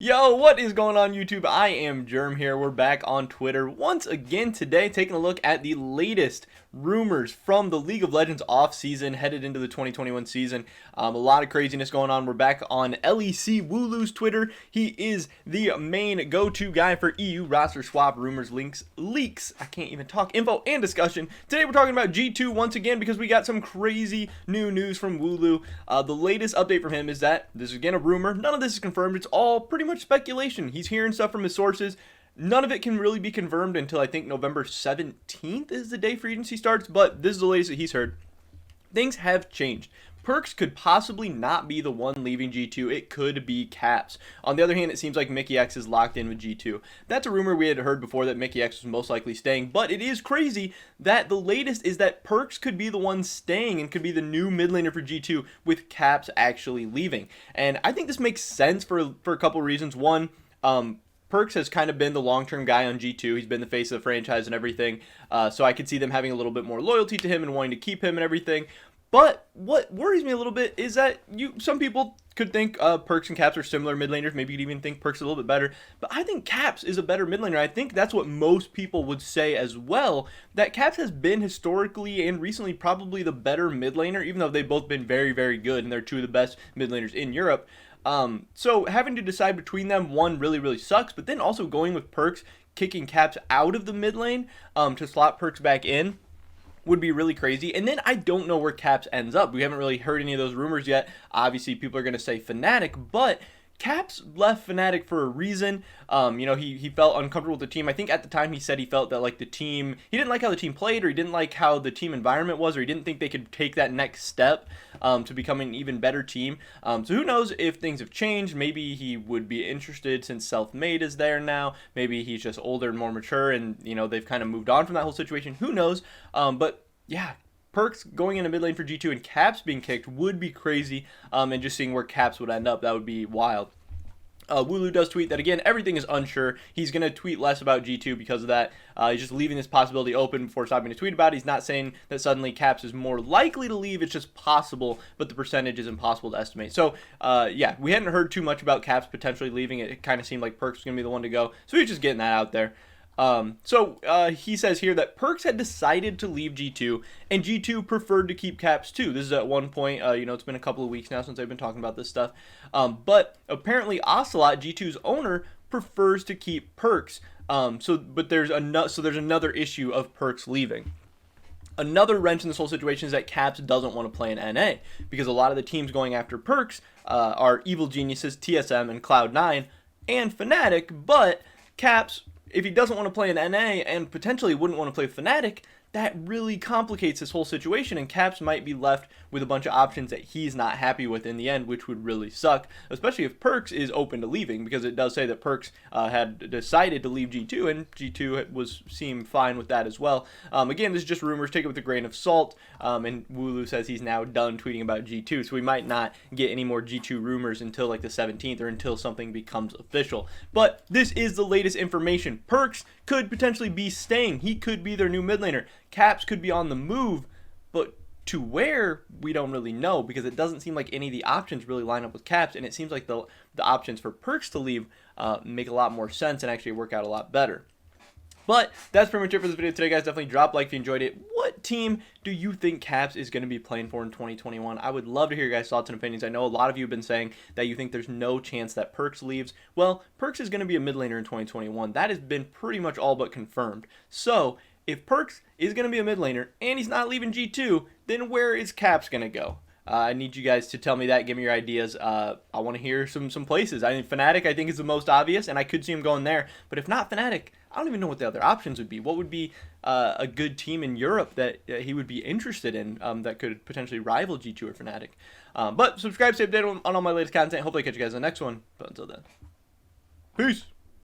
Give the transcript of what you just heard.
Yo, what is going on YouTube? I am Germ here. We're back on Twitter once again today, taking a look at the latest rumors from the League of Legends off season headed into the 2021 season. A lot of craziness going on. We're back on LEC Wooloo's Twitter. He is the main go-to guy for EU roster swap rumors, links, leaks. I can't even talk. Info and discussion. Today we're talking about G2 once again because we got some crazy new news from Wooloo. The latest update from him is that this is again a rumor. None of this is confirmed. It's all pretty much speculation. He's hearing stuff from his sources. None of it can really be confirmed until I think November 17th is the day free agency starts, but this is the latest that he's heard. Things have changed. Perkz could possibly not be the one leaving G2. It could be Caps. On the other hand, it seems like Mickey X is locked in with G2. That's a rumor we had heard before that Mickey X was most likely staying, but it is crazy that the latest is that Perkz could be the one staying and could be the new mid laner for G2 with Caps actually leaving. And I think this makes sense for a couple reasons. One, Perkz has kind of been the long-term guy on G2. He's been the face of the franchise and everything. So I could see them having a little bit more loyalty to him and wanting to keep him and everything. But what worries me a little bit is that some people could think Perkz and Caps are similar mid laners. Maybe you'd even think Perkz is a little bit better. But I think Caps is a better mid laner. I think that's what most people would say as well. That Caps has been historically and recently probably the better mid laner, even though they've both been very, very good. And they're two of the best mid laners in Europe. So having to decide between them, one really, really sucks. But then also going with Perkz, kicking Caps out of the mid lane to slot Perkz back in would be really crazy. And then I don't know where Caps ends up. We haven't really heard any of those rumors yet. Obviously, people are going to say Fnatic, but Caps left Fnatic for a reason. He felt uncomfortable with the team. I think at the time he said he felt that like the team, he didn't like how the team played, or he didn't like how the team environment was, or he didn't think they could take that next step to become an even better team. So who knows if things have changed. Maybe he would be interested since Self-Made is there now. Maybe he's just older and more mature and, they've kind of moved on from that whole situation. Who knows? But yeah, Perkz going into mid lane for G2 and Caps being kicked would be crazy, and just seeing where Caps would end up, that would be wild. Wooloo does tweet that, again, everything is unsure. He's going to tweet less about G2 because of that. He's just leaving this possibility open before stopping to tweet about it. He's not saying that suddenly Caps is more likely to leave. It's just possible, but the percentage is impossible to estimate. So, yeah, we hadn't heard too much about Caps potentially leaving. It kind of seemed like Perkz was going to be the one to go. So he's just getting that out there. He says here that Perkz had decided to leave G2 and G2 preferred to keep Caps too. This is at one point, it's been a couple of weeks now since I've been talking about this stuff. But apparently Ocelot, G2's owner, prefers to keep Perkz. There's another issue of Perkz leaving. Another wrench in this whole situation is that Caps doesn't want to play in NA because a lot of the teams going after Perkz are Evil Geniuses, TSM, and Cloud9, and Fnatic, but Caps, if he doesn't want to play in NA and potentially wouldn't want to play Fnatic, that really complicates this whole situation, and Caps might be left with a bunch of options that he's not happy with in the end, which would really suck, especially if Perkz is open to leaving, because it does say that Perkz had decided to leave G2, and G2 seemed fine with that as well. Again, this is just rumors, take it with a grain of salt, and Wooloo says he's now done tweeting about G2, so we might not get any more G2 rumors until like the 17th, or until something becomes official. But this is the latest information. Perkz could potentially be staying. He could be their new mid laner. Caps could be on the move, but to where, we don't really know, because it doesn't seem like any of the options really line up with Caps, and it seems like the options for Perkz to leave make a lot more sense and actually work out a lot better. But that's pretty much it for this video today, guys. Definitely drop a like if you enjoyed it. What team do you think Caps is going to be playing for in 2021? I would love to hear your guys' thoughts and opinions. I know a lot of you have been saying that you think there's no chance that Perkz leaves. Well, Perkz is going to be a mid laner in 2021. That has been pretty much all but confirmed. So if Perkz is going to be a mid laner and he's not leaving G2, then where is Caps going to go? I need you guys to tell me that. Give me your ideas. I want to hear some places. I mean, Fnatic, I think, is the most obvious, and I could see him going there. But if not Fnatic, I don't even know what the other options would be. What would be a good team in Europe that he would be interested in that could potentially rival G2 or Fnatic? But subscribe, stay updated on all my latest content. Hopefully I catch you guys in the next one. But until then, peace.